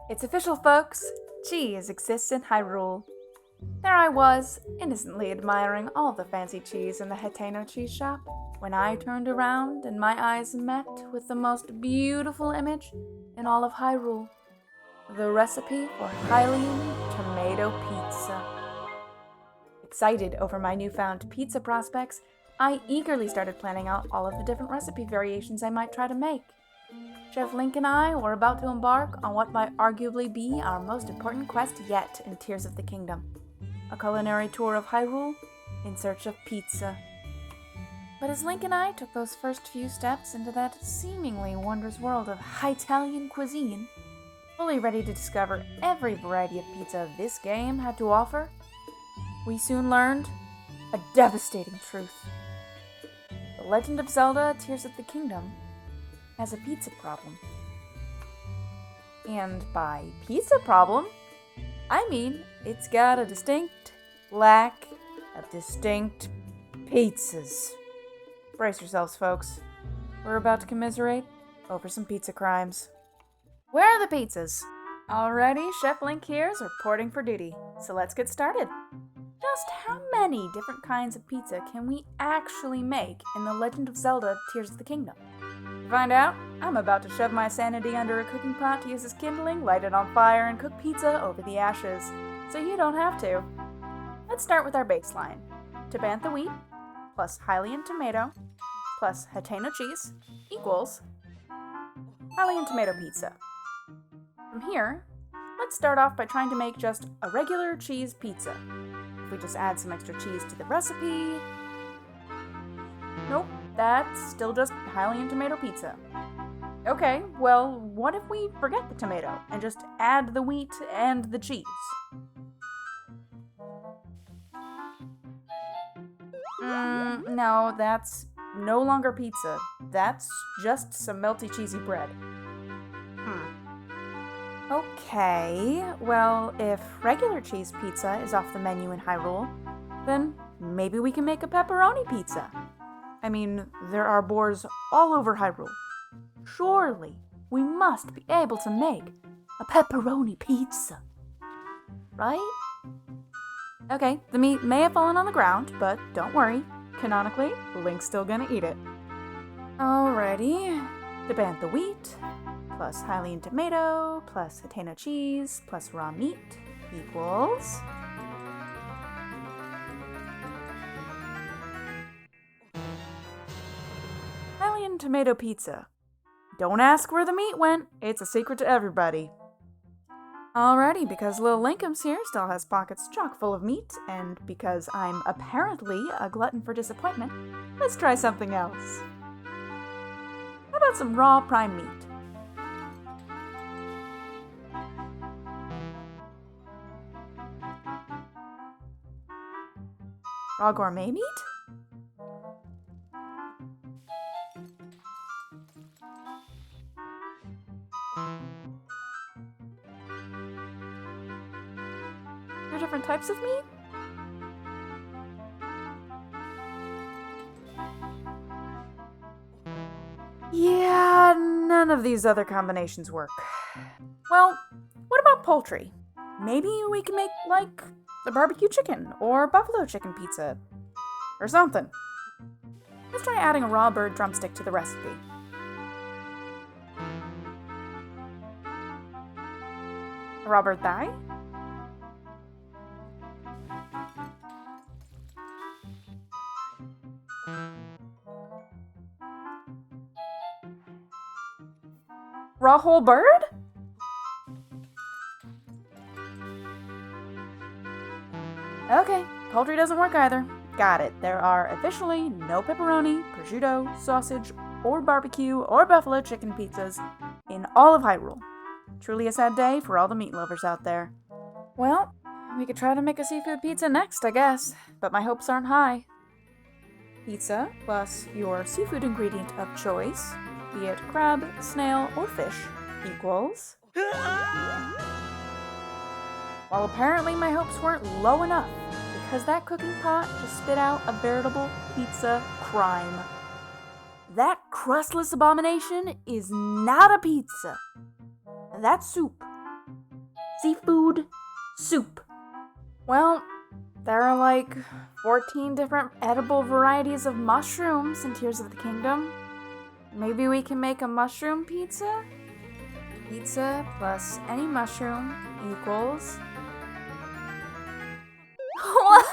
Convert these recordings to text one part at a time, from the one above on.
It's official, folks. Cheese exists in Hyrule. There I was, innocently admiring all the fancy cheese in the Hateno cheese shop, when I turned around and my eyes met with the most beautiful image in all of Hyrule. The recipe for Hylian tomato pizza. Excited over my newfound pizza prospects, I eagerly started planning out all of the different recipe variations I might try to make. Chef Link and I were about to embark on what might arguably be our most important quest yet in Tears of the Kingdom. A culinary tour of Hyrule in search of pizza. But as Link and I took those first few steps into that seemingly wondrous world of Hytalian cuisine, fully ready to discover every variety of pizza this game had to offer, we soon learned a devastating truth. The Legend of Zelda Tears of the Kingdom has a pizza problem. And by pizza problem, I mean it's got a distinct lack of distinct pizzas. Brace yourselves, folks. We're about to commiserate over some pizza crimes. Where are the pizzas? Alrighty, Chef Link here is reporting for duty, so let's get started. Just how many different kinds of pizza can we actually make in The Legend of Zelda Tears of the Kingdom? To find out, I'm about to shove my sanity under a cooking pot to use as kindling, light it on fire, and cook pizza over the ashes, so you don't have to. Let's start with our baseline. Tabantha wheat plus Hylian tomato plus Hateno cheese equals Hylian tomato pizza. From here, let's start off by trying to make just a regular cheese pizza. If we just add some extra cheese to the recipe... Nope, that's still just Hylian tomato pizza. Okay, well, what if we forget the tomato and just add the wheat and the cheese? No, that's no longer pizza. That's just some melty cheesy bread. Okay, well, if regular cheese pizza is off the menu in Hyrule, then maybe we can make a pepperoni pizza. I mean, there are boars all over Hyrule. Surely, we must be able to make a pepperoni pizza. Right? Okay, the meat may have fallen on the ground, but don't worry. Canonically, Link's still gonna eat it. Alrighty, Tabantha wheat plus Hylian tomato plus Hateno cheese plus raw meat equals... Hylian tomato pizza. Don't ask where the meat went, it's a secret to everybody. Alrighty, because Lil Linkums here still has pockets chock full of meat, and because I'm apparently a glutton for disappointment, let's try something else. How about some raw prime meat? Raw gourmet meat? Are different types of meat? Yeah, none of these other combinations work. Well, what about poultry? Maybe we can make, like, a barbecue chicken or buffalo chicken pizza or something. Let's try adding a raw bird drumstick to the recipe. A raw bird thigh? Raw whole bird? Okay, poultry doesn't work either. Got it. There are officially no pepperoni, prosciutto, sausage, or barbecue or buffalo chicken pizzas in all of Hyrule. Truly a sad day for all the meat lovers out there. Well, we could try to make a seafood pizza next, I guess, but my hopes aren't high. Pizza plus your seafood ingredient of choice, be it crab, snail, or fish, equals... Well, apparently my hopes weren't low enough, because that cooking pot just spit out a veritable pizza crime. That crustless abomination is not a pizza. That soup seafood soup. Well, there are like 14 different edible varieties of mushrooms in Tears of the Kingdom. Maybe we can make a mushroom pizza? Pizza plus any mushroom equals... Why?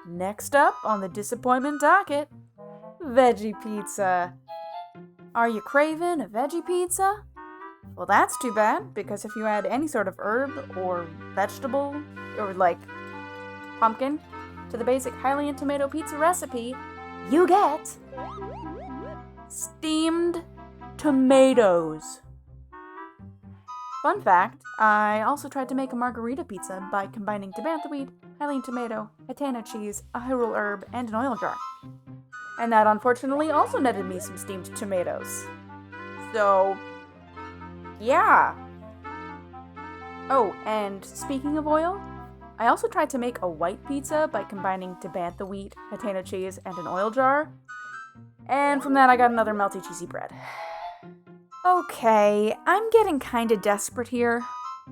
Next up on the disappointment docket, veggie pizza. Are you craving a veggie pizza? Well, that's too bad, because if you add any sort of herb or vegetable, or like pumpkin, to the basic Hylian tomato pizza recipe, you get steamed tomatoes. Fun fact, I also tried to make a margarita pizza by combining Tabantha wheat, Hylian tomato, Hatena cheese, a Hyrule herb, and an oil jar. And that unfortunately also netted me some steamed tomatoes. So, yeah. Oh, and speaking of oil, I also tried to make a white pizza by combining Tabantha wheat, Hatena cheese, and an oil jar. And from that I got another melty cheesy bread. Okay, I'm getting kinda desperate here.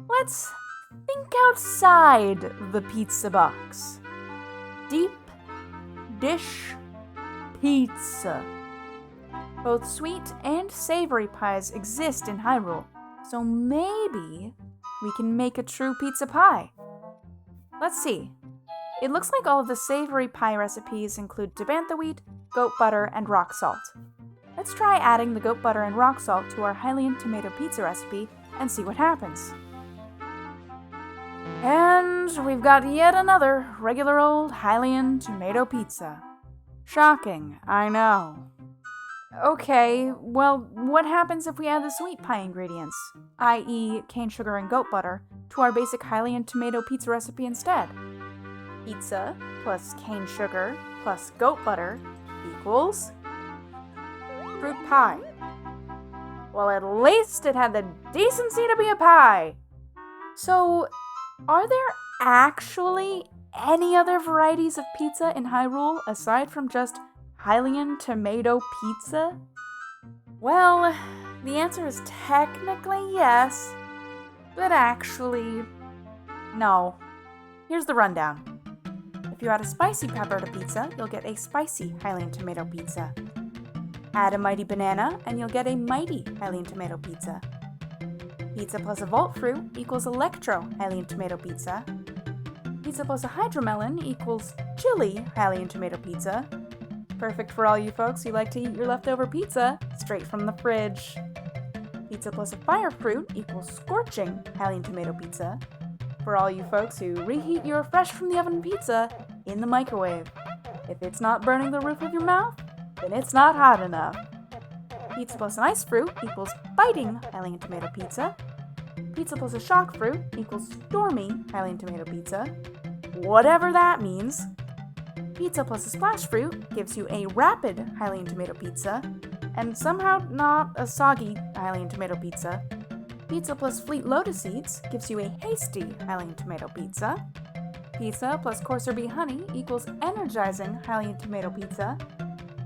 Let's think outside the pizza box. Deep dish pizza. Both sweet and savory pies exist in Hyrule, so maybe we can make a true pizza pie. Let's see. It looks like all of the savory pie recipes include Tabantha wheat, goat butter, and rock salt. Let's try adding the goat butter and rock salt to our Hylian tomato pizza recipe and see what happens. And we've got yet another regular old Hylian tomato pizza. Shocking, I know. Okay, well, what happens if we add the sweet pie ingredients, i.e. cane sugar and goat butter, to our basic Hylian tomato pizza recipe instead? Pizza plus cane sugar plus goat butter equals fruit pie. Well, at least it had the decency to be a pie. So, are there actually any other varieties of pizza in Hyrule aside from just Hylian tomato pizza? Well, the answer is technically yes, but actually, no. Here's the rundown. If you add a spicy pepper to pizza, you'll get a spicy Hylian tomato pizza. Add a mighty banana, and you'll get a mighty Hylian tomato pizza. Pizza plus a volt fruit equals electro Hylian tomato pizza. Pizza plus a hydromelon equals chili Hylian tomato pizza. Perfect for all you folks who like to eat your leftover pizza straight from the fridge. Pizza plus a fire fruit equals scorching Hylian tomato pizza. For all you folks who reheat your fresh from the oven pizza in the microwave. If it's not burning the roof of your mouth, then it's not hot enough. Pizza plus an ice fruit equals biting Hylian tomato pizza. Pizza plus a shock fruit equals stormy Hylian tomato pizza. Whatever that means. Pizza plus a splash fruit gives you a rapid Hylian tomato pizza, and somehow not a soggy Hylian tomato pizza. Pizza plus fleet lotus seeds gives you a hasty Hylian tomato pizza. Pizza plus coarser bee honey equals energizing Hylian tomato pizza.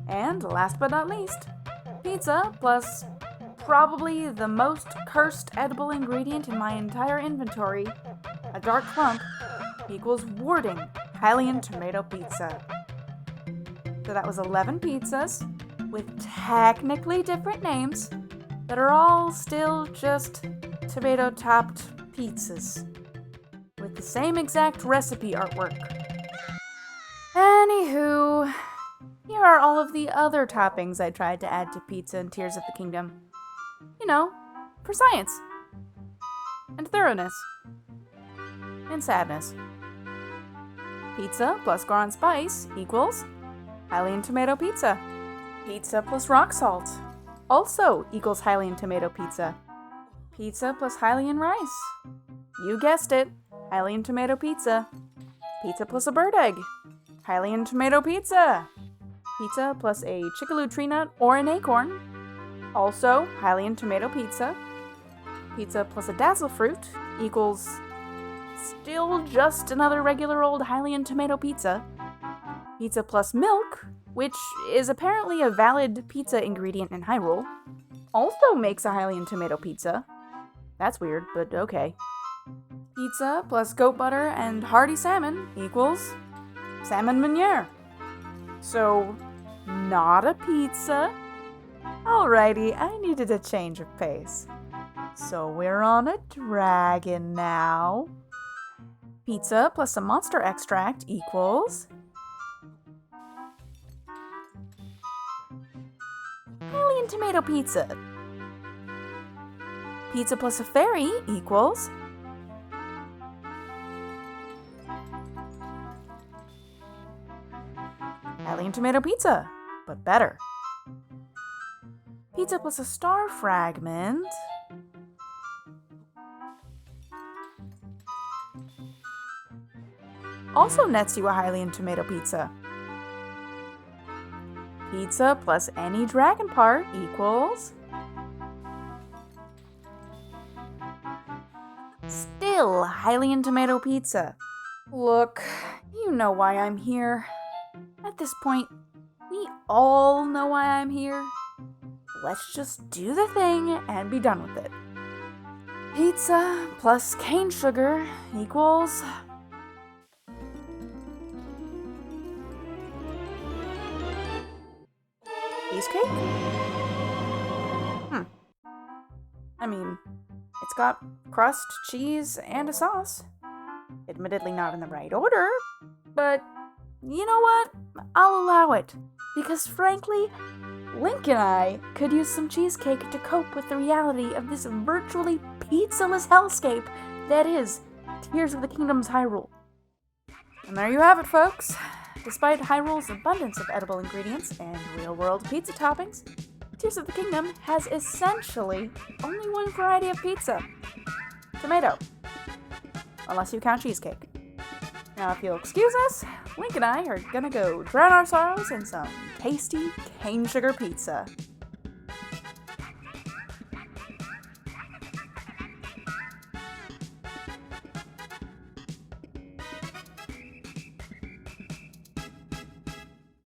And last but not least, pizza plus probably the most cursed edible ingredient in my entire inventory, a dark clump, equals warding Hylian tomato pizza. So that was 11 pizzas with technically different names that are all still just tomato-topped pizzas with the same exact recipe artwork. Anywho, here are all of the other toppings I tried to add to pizza in Tears of the Kingdom. You know, for science. And thoroughness. And sadness. Pizza plus Goron spice equals Hylian tomato pizza. Pizza plus rock salt also equals Hylian tomato pizza. Pizza plus Hylian rice. You guessed it, Hylian tomato pizza. Pizza plus a bird egg. Hylian tomato pizza. Pizza plus a chickaloo tree nut or an acorn. Also Hylian tomato pizza. Pizza plus a dazzle fruit equals still just another regular old Hylian tomato pizza. Pizza plus milk, which is apparently a valid pizza ingredient in Hyrule. also makes a Hylian tomato pizza. That's weird, but okay. Pizza plus goat butter and hearty salmon equals salmon meuniere. So, not a pizza? Alrighty, I needed a change of pace. So we're on a dragon now. Pizza plus some monster extract equals Hylian tomato pizza. Pizza plus a fairy equals Hylian tomato pizza, but better. Pizza plus a star fragment also nets you a Hylian tomato pizza. Pizza plus any dragon part equals still Hylian tomato pizza. Look, you know why I'm here. At this point, we all know why I'm here. Let's just do the thing and be done with it. Pizza plus cane sugar equals cheesecake? I mean, it's got crust, cheese, and a sauce. Admittedly not in the right order, but you know what? I'll allow it. Because frankly, Link and I could use some cheesecake to cope with the reality of this virtually pizzaless hellscape that is Tears of the Kingdom's Hyrule. And there you have it, folks. Despite Hyrule's abundance of edible ingredients and real-world pizza toppings, Tears of the Kingdom has essentially only one variety of pizza: tomato. Unless you count cheesecake. Now, if you'll excuse us, Link and I are gonna go drown our sorrows in some tasty cane sugar pizza.